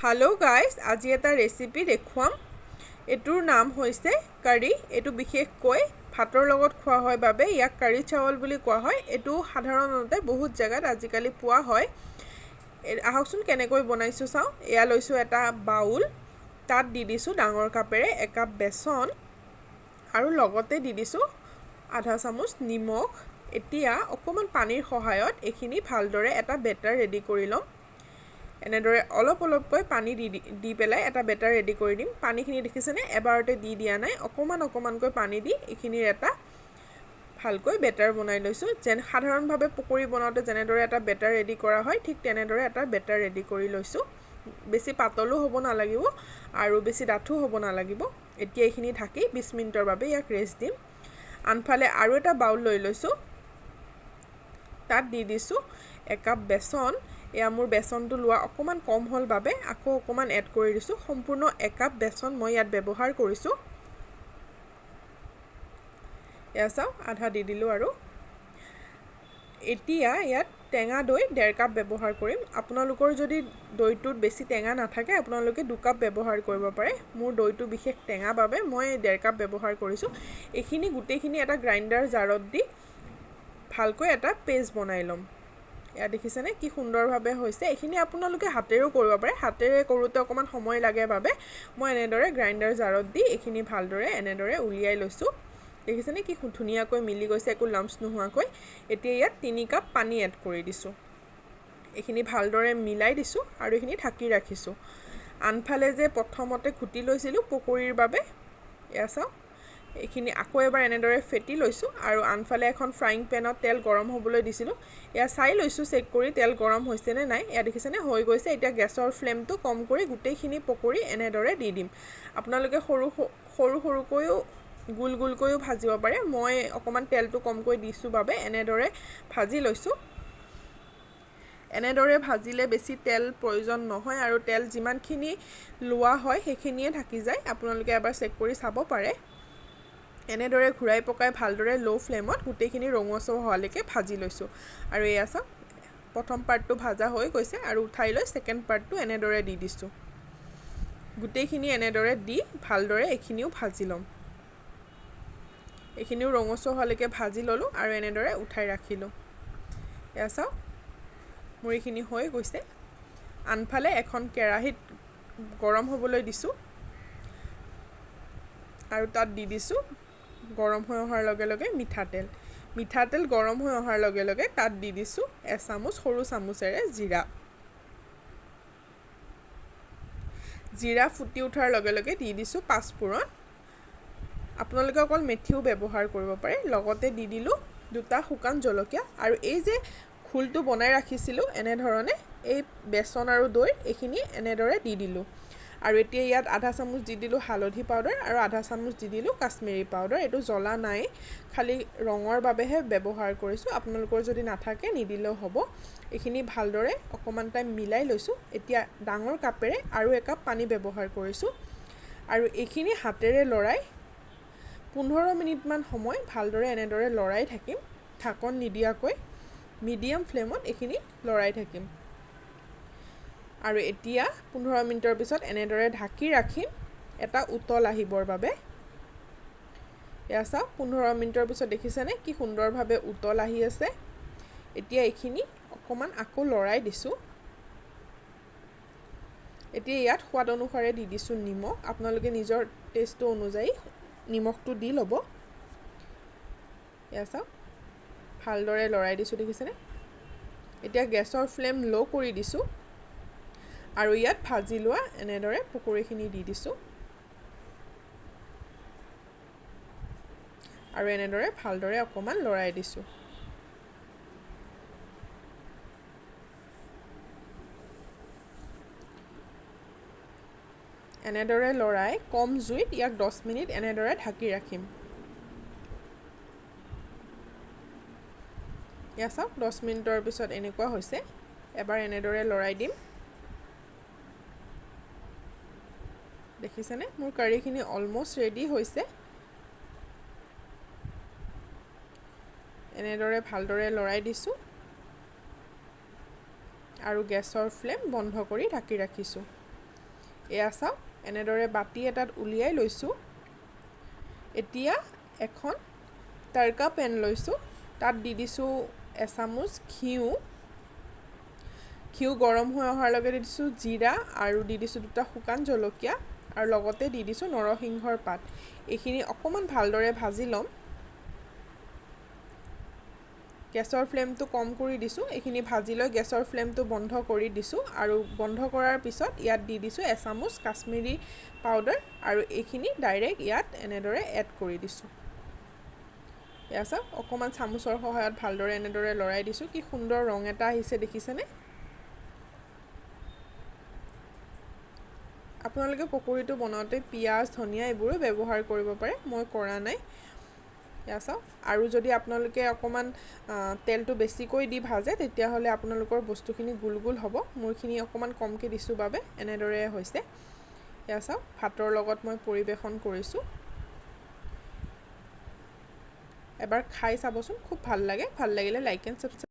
Hello guys আজি এটা recipe দেখুৱাম এটোৰ নাম হৈছে কাৰি এটো বিশেষকৈ ভাতৰ লগত খোৱা হয় বাবে ইয়াক কাৰি চাৱল বুলি কোৱা হয় এটো সাধাৰণতে বহুত জায়গাত আজিকালি পোৱা হয় আহকচোন কেনেকৈ বনাইছো চাও এয়া লৈছো এটা বাউল তাত দি দিছো ডাঙৰ কাপেৰে এক কাপ বেসন আৰু লগতে দি দিছো আধা চামুচ নিমখ এতিয়া অকমান পানীৰ সহায়ত এখিনি ভালদৰে এটা বেটাৰ ৰেডি কৰি লম এনেদৰে অলপ অলপকৈ পানী দি পেলাই এটা বেটাৰ ৰেডি কৰি দিম পানীখিনি দেখিছেনে এবাৰতে দি দিয়া নাই অকমানকৈ পানী দি এখিনিৰ এটা ভালকৈ বেটাৰ বনাই লৈছো যেন সাধাৰণভাৱে পকৰি বনাওতে যেনেদৰে এটা বেটাৰ ৰেডি কৰা হয় ঠিক তেনেদৰে এটা বেটাৰ ৰেডি কৰি লৈছো বেছি পাতলো হ'ব নালাগিব আৰু বেছি ডাঠু হ'ব নালাগিব এতিয়া এখিনি ঢাকি 20 মিনিটৰ বাবে ইয়াক ৰেষ্ট দিম আনফালে আৰু এটা বাউল লৈ লৈছো তাত দি দিছো এক কাপ বেসন এয়া মোৰ বেসনটো লোৱা অকমান কম হল বাবে আকৌ অকমান এড কৰি দিছো সম্পূৰ্ণ এক কাপ বেসন মই ইয়াত ব্যৱহাৰ কৰিছো এয়া চাও আধা দি দিলো আৰু এতিয়া ইয়াত টেঙা দৈ 1.5 কাপ ব্যৱহাৰ কৰিম আপোনালোকৰ যদি দৈটোত বেছি টেঙা নাথাকে আপোনালোকে 2 কাপ ব্যৱহাৰ কৰিব পাৰে মোৰ দৈটো বিশেষ টেঙা বাবে মই 1.5 কাপ ব্যৱহাৰ কৰিছো এখিনি গুটেখিনি এটা গ্ৰাইন্ডাৰ জাৰত দি ভালকৈ এটা পেষ্ট বনাই লম এয়া দেখিছেনে কি সুন্দৰভাৱে হৈছে এখিনি আপোনালোকে হাতেৰেও কৰিব পাৰে হাতেৰে কৰোতে অকমান সময় লাগে বাবে মই এনেদৰে গ্ৰাইন্ডাৰ জাৰত দি এখিনি ভালদৰে এনেদৰে উলিয়াই লৈছো দেখিছেনে কি ধুনিয়াকৈ মিলি গৈছে একো লাম্পছ নোহোৱাকৈ এতিয়া ইয়াত 3 কাপ পানী এড কৰি দিছো এখিনি ভালদৰে মিলাই দিছো আৰু এখিনি ঢাকি ৰাখিছো আনফালে যে প্ৰথমতে খুটি লৈছিলো পকৰিৰ বাবে এয়া চাও এখিনি আকৌ এবাৰ এনেদৰে ফেটি লৈছো আৰু আনফালে এখন ফ্ৰাইং পেনত তেল গৰম হ'বলৈ দিছিলো এয়া চাই লৈছো চেক কৰি তেল গৰম হৈছে নে নাই এয়া দেখিছেনে হৈ গৈছে এতিয়া গেছৰ ফ্লেমটো কম কৰি গুটেইখিনি পকৰি এনেদৰে দি দিম আপোনালোকে সৰুকৈও গুলগুলকৈও ভাজিব পাৰে মই অকমান তেলটো কমকৈ দিছো বাবে এনেদৰে ভাজি লৈছো এনেদৰে ভাজিলে বেছি তেল প্ৰয়োজন নহয় আৰু তেল যিমানখিনি লোৱা হয় সেইখিনিয়ে থাকি যায় আপোনালোকে এবাৰ চেক কৰি চাব পাৰে এনেদৰে ঘুৰাই পকাই ভালদৰে লো ফ্লেমত গুটেইখিনি ৰঙচুৱা হোৱালৈকে ভাজি লৈছো আৰু এয়া চাওক প্ৰথম পাৰ্টটো ভাজা হৈ গৈছে আৰু উঠাই লৈ সেকেন্ড পাৰ্টটো এনেদৰে দি দিছো গুটেইখিনি এনেদৰে দি ভালদৰে এখিনিও ভাজি লম এখিনিও ৰঙচুৱা হোৱালৈকে ভাজি ললো আৰু এনেদৰে উঠাই ৰাখিলো এয়া চাওক মোৰ এখিনি হৈ গৈছে আনফালে এখন কেৰাহীত গৰম হ'বলৈ দিছো আৰু তাত দি দিছো গৰম হৈ অহাৰ লগে লগে মিঠাতেল গৰম হৈ অহাৰ লগে লগে তাত দি দিছো এচামুচ সৰু চামুচেৰে জিৰা ফুটি উঠাৰ লগে লগে দি দিছো পাঁচফোৰণ আপোনালোকে অকল মেথিও ব্যৱহাৰ কৰিব পাৰে লগতে দি দিলো দুটা শুকান জলকীয়া আৰু এই যে খুলটো বনাই ৰাখিছিলো এনে ধৰণে এই বেসন আৰু দৈ এখিনি এনেদৰে দি দিলো আৰু এতিয়া ইয়াত আধা চামুচ দি দিলো হালধি পাউডাৰ আৰু আধা চামুচ দি দিলো কাশ্মীৰী পাউডাৰ এটো জ্বলা নাই খালি ৰঙৰ বাবেহে ব্যৱহাৰ কৰিছো আপোনালোকৰ যদি নাথাকে নিদিলেও হ'ব এখিনি ভালদৰে অকমান টাইম মিলাই লৈছো এতিয়া ডাঙৰ কাপেৰে আৰু এক কাপ পানী ব্যৱহাৰ কৰিছো আৰু এখিনি হাতেৰে লৰাই 15 মিনিট মান সময় ভালদৰে এনেদৰে লৰাই থাকিম ঢাকন নিদিয়াকৈ মিডিয়াম ফ্লেমত এখিনি লৰাই থাকিম আৰু এতিয়া 15 মিনিটৰ পিছত এনেদৰে ঢাকি ৰাখিম এটা উতল আহিবৰ বাবে এয়া চাওক 15 মিনিটৰ পিছত দেখিছেনে কি সুন্দৰভাৱে উতল আহি আছে এতিয়া এখিনি অকমান আকৌ লৰাই দিছো এতিয়া ইয়াত সোৱাদ অনুসাৰে দি দিছো নিমখ আপোনালোকে নিজৰ টেষ্ট অনুযায়ী নিমখটো দি ল'ব এয়া চাওক ভালদৰে লৰাই দিছো দেখিছেনে এতিয়া গেছৰ ফ্লেম লো কৰি দিছো আৰু ইয়াত ভাজি লোৱা এনেদৰে পকৰিখিনি দি দিছো আৰু এনেদৰে ভালদৰে অকমান লৰাই দিছো এনেদৰে লৰাই কম জুইত ইয়াক 10 মিনিট এনেদৰে ঢাকি ৰাখিম ইয়া চাওক 10 মিনিটৰ পিছত এনেকুৱা হৈছে এবাৰ এনেদৰে লৰাই দিম দেখিছেনে মোৰ কাৰিখিনি অলমোস্ট ৰেডি হৈছে এনেদৰে ভালদৰে লৰাই দিছো আৰু গেছৰ ফ্লেম বন্ধ কৰি ঢাকি ৰাখিছো এয়া চাওক এনেদৰে বাতি এটাত উলিয়াই লৈছোঁ। এতিয়া এখন তড়কা পেন লৈছোঁ, তাত দি দিছোঁ এচামুচ ঘিউ। ঘিউ গৰম হৈ অহাৰ লগে দি দিছোঁ জিৰা আৰু দি দিছোঁ 2টা শুকান জলকীয়া আৰু লগতে দি দিছোঁ নৰসিংহৰ পাত। এইখিনি অকণমান ভালদৰে ভাজি ল'ম। গেছৰ ফ্লেমটো কম কৰি দিছোঁ। এইখিনি ভাজি লৈ গেছৰ ফ্লেমটো বন্ধ কৰি দিছোঁ আৰু বন্ধ কৰাৰ পিছত ইয়াত দি দিছোঁ এচামুচ কাশ্মীৰী পাউডাৰ আৰু এইখিনি ডাইৰেক্ট ইয়াত এনেদৰে এড কৰি দিছোঁ। এয়া চাওক অকণমান চামুচৰ সহায়ত ভালদৰে এনেদৰে লৰাই দিছোঁ। কি সুন্দৰ ৰং এটা আহিছে দেখিছেনে? আপোনালোকে পকৰীটো বনাওঁতে পিঁয়াজ, ধনিয়া এইবোৰো ব্যৱহাৰ কৰিব পাৰে, মই কৰা নাই। এয়া চাওক আৰু যদি আপোনালোকে অকণমান তেলটো বেছিকৈ দি ভাজে তেতিয়াহ'লে আপোনালোকৰ বস্তুখিনি গোল গোল হ'ব। মোৰখিনি অকণমান কমকৈ দিছোঁ বাবে এনেদৰে হৈছে। এয়া চাওক ভাতৰ লগত মই পৰিৱেশন কৰিছোঁ। এবাৰ খাই চাবচোন, খুব ভাল লাগে। ভাল লাগিলে লাইক এণ্ড ছাবস্ক্ৰাইব